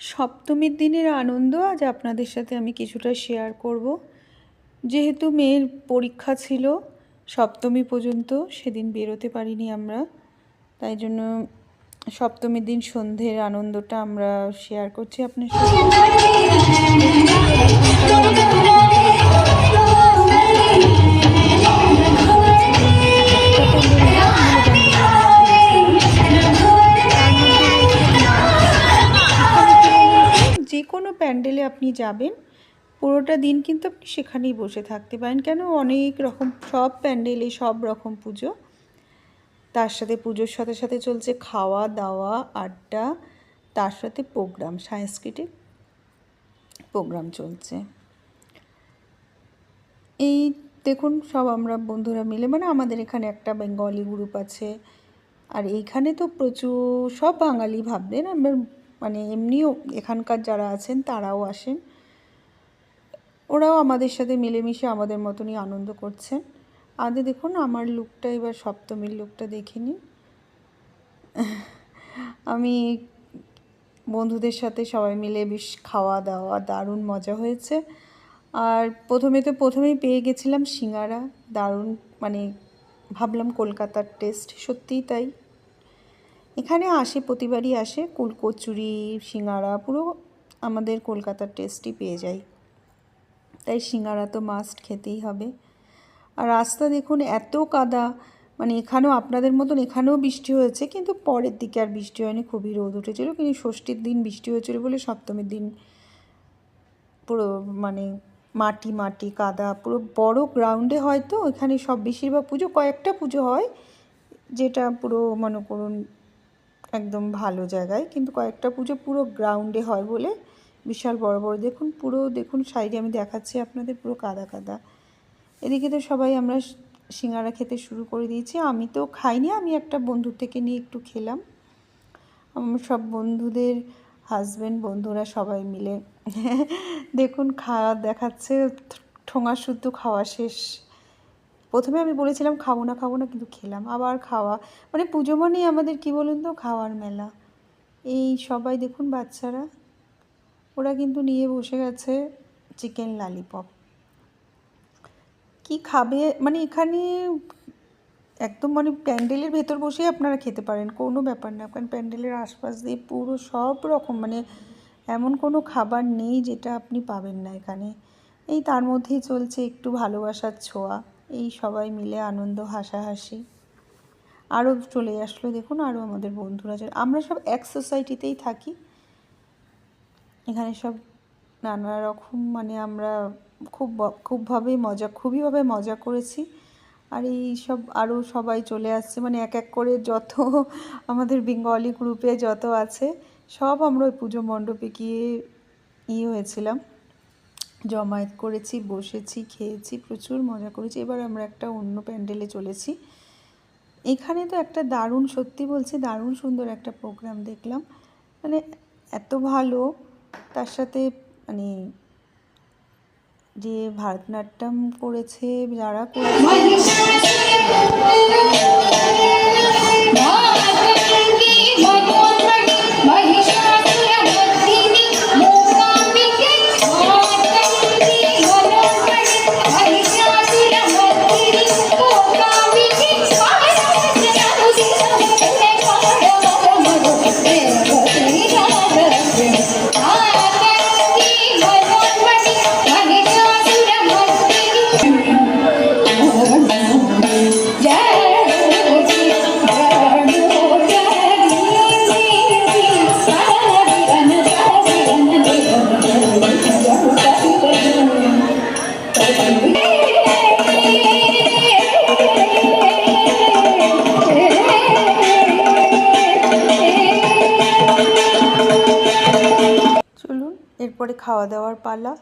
সপ্তমীর দিনের আনন্দ আজ আপনাদের সাথে আমি কিছুটা শেয়ার করব। যেহেতু মেয়ের পরীক্ষা ছিল সপ্তমী পর্যন্ত, সেদিন বেরোতে পারিনি আমরা, তাই জন্য সপ্তমীর দিন সন্ধ্যের আনন্দটা আমরা শেয়ার করছি আপনার সাথে। যে কোনো প্যান্ডেলে আপনি যাবেন, পুরোটা দিন কিন্তু আপনি সেখানেই বসে থাকতে পারেন। কেন, অনেক রকম সব প্যান্ডেলে সব রকম পুজো, তার সাথে পুজোর সাথে সাথে চলছে খাওয়া দাওয়া আড্ডা, তার সাথে প্রোগ্রাম, সাংস্কৃতিক প্রোগ্রাম চলছে। এই দেখুন সব আমরা বন্ধুরা মিলে, মানে আমাদের এখানে একটা বেঙ্গলি গ্রুপ আছে, আর এইখানে তো প্রচুর সব বাঙালি ভাববেন, আমরা মানে এমনিও এখানকার যারা আছেন তারাও আসেন, ওরাও আমাদের সাথে মিলেমিশে আমাদের মতনই আনন্দ করছেন। আগে দেখুন আমার লুকটা, এবার সপ্তমীর লুকটা দেখে নিন। আমি বন্ধুদের সাথে সবাই মিলে বেশ খাওয়া দাওয়া দারুণ মজা হয়েছে। আর প্রথমেই পেয়ে গেছিলাম সিঙ্গারা, দারুণ, মানে ভাবলাম কলকাতার টেস্ট, সত্যিই তাই। এখানে আসে, প্রতিবারই আসে, কচুরি সিঙ্গারা পুরো আমাদের কলকাতার টেস্টই পেয়ে যাই, তাই সিঙ্গারা তো মাস্ট খেতেই হবে। আর রাস্তা দেখুন এত কাদা, মানে এখানেও আপনাদের মতন এখানেও বৃষ্টি হয়েছে, কিন্তু পরের দিকে আর বৃষ্টি হয়নি, খুবই রোদ উঠেছিল। কিন্তু ষষ্ঠীর দিন বৃষ্টি হয়েছিল বলে সপ্তমীর দিন পুরো মানে মাটি মাটি কাদা, পুরো বড় গ্রাউন্ডে হয় তো এখানে সব বেশিরভাগ পুজো, কয়েকটা পুজো হয় যেটা পুরো মনে করুন একদম ভালো জায়গায়, কিন্তু কয়েকটা পুজো পুরো গ্রাউন্ডে হয় বলে বিশাল বড় বড় দেখুন, পুরো দেখুন সাইডে আমি দেখাচ্ছি আপনাদের, পুরো কাদা কাদা। এদিকে তো সবাই আমরা সিঙ্গারা খেতে শুরু করে দিয়েছি। আমি তো খাইনি, আমি একটা বন্ধুর থেকে নিয়ে একটু খেলাম। আমার সব বন্ধুদের হাজব্যান্ড বন্ধুরা সবাই মিলে দেখুন খাওয়া দেখাচ্ছে, ঠোঙা শুদ্ধ খাওয়া শেষ। প্রথমে আমি বলেছিলাম খাবো না, কিন্তু খেলাম, আবার খাওয়া, মানে পুজো মানেই আমাদের কী বলুন তো, খাওয়ার মেলা। এই সবাই দেখুন বাচ্চারা, ওরা কিন্তু নিয়ে বসে গেছে চিকেন ললিপপ। কি খাবে, মানে এখানে একদম মানে প্যান্ডেলের ভেতর বসেই আপনারা খেতে পারেন, কোনো ব্যাপার না, কারণ প্যান্ডেলের আশপাশ দিয়ে পুরো সব রকম, মানে এমন কোনো খাবার নেই যেটা আপনি পাবেন না এখানে। এই তার মধ্যেই চলছে একটু ভালোবাসার ছোঁয়া, এই সবাই মিলে আনন্দ হাসাহাসি। আরও চলে আসলো দেখুন, আরও আমাদের বন্ধুরা, আমরা সব এক সোসাইটিতেই থাকি, এখানে সব নানা রকম, মানে আমরা খুবইভাবে মজা করেছি। আর এই সব আরও সবাই চলে আসছে, মানে এক এক করে যত আমাদের বেঙ্গলি গ্রুপে যত আছে সব আমরা ওই পুজো মণ্ডপে গিয়ে হয়েছিলাম, জমায়েত করেছি, বসেছি, খেয়েছি, প্রচুর মজা করেছি। এবার আমরা একটা অন্য প্যান্ডেলে চলেছি। এখানে তো একটা দারুণ, সত্যি বলছি দারুণ সুন্দর একটা প্রোগ্রাম দেখলাম, মানে এত ভালো, তার সাথে মানে যে ভারতনাট্যম করেছে যারা করেছে, এরপরে খাওয়া দাওয়ার পালা,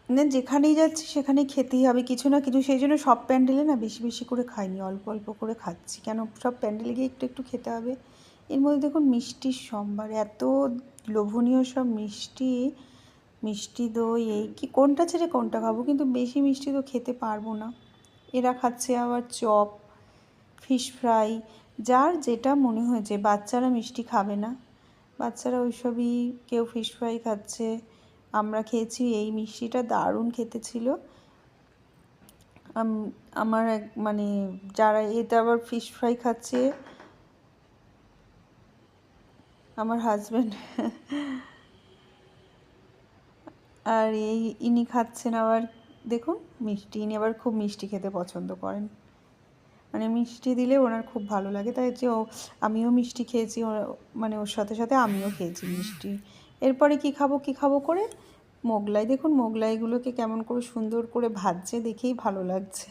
না যেখানেই যাচ্ছি সেখানেই খেতেই হবে কিছু না কিছু, সেই জন্য সব প্যান্ডেলে না বেশি বেশি করে খাইনি, অল্প অল্প করে খাচ্ছি, কেন সব প্যান্ডেলে গিয়ে একটু একটু খেতে হবে। এর মধ্যে দেখুন মিষ্টির সম্ভার, এত লোভনীয় সব মিষ্টি, মিষ্টি দই, এই কি কোনটা ছেড়ে কোনটা খাবো, কিন্তু বেশি মিষ্টি তো খেতে পারবো না। এরা খাচ্ছে আবার চপ, ফিশ ফ্রাই, যার যেটা মনে হয়েছে, বাচ্চারা মিষ্টি খাবে না, বাচ্চারা ওইসবই, কেউ ফিশ ফ্রাই খাচ্ছে, আমরা খেয়েছি। এই মিষ্টিটা দারুণ খেতে ছিল। আমার এক মানে যারা এটা আবার ফিশ ফ্রাই খাচ্ছে আমার হাজব্যান্ড, আর ইনি খাচ্ছেন আবার, দেখুন মিষ্টি, ইনি আবার খুব মিষ্টি খেতে পছন্দ করেন, মানে মিষ্টি দিলে ওনার খুব ভালো লাগে, তাই যে আমিও মিষ্টি খেয়েছি, মানে ওর সাথে সাথে আমিও খেয়েছি মিষ্টি। এরপরে কি খাবো করে মোগলাই, দেখুন মোগলাইগুলোকে কেমন করে সুন্দর করে ভাজছে, দেখেই ভালো লাগছে।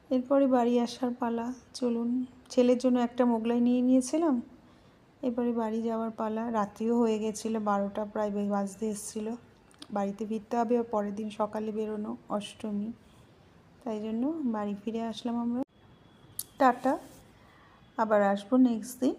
এরপরে বাড়ি আসার পালা, চলুন। ছেলের জন্য একটা মোগলাই নিয়ে নিয়েছিলাম, এবারে বাড়ি যাওয়ার পালা। রাত্রিও হয়ে গেছিলো, 12টা প্রায় বাজতে এসেছিলো। বাড়িতে ফিরতে হবে, পরের দিন সকালে বেরোনো, অষ্টমী, তাই জন্য বাড়ি ফিরে আসলাম আমরা। টাটা, আবার আসবো নেক্সট দিন।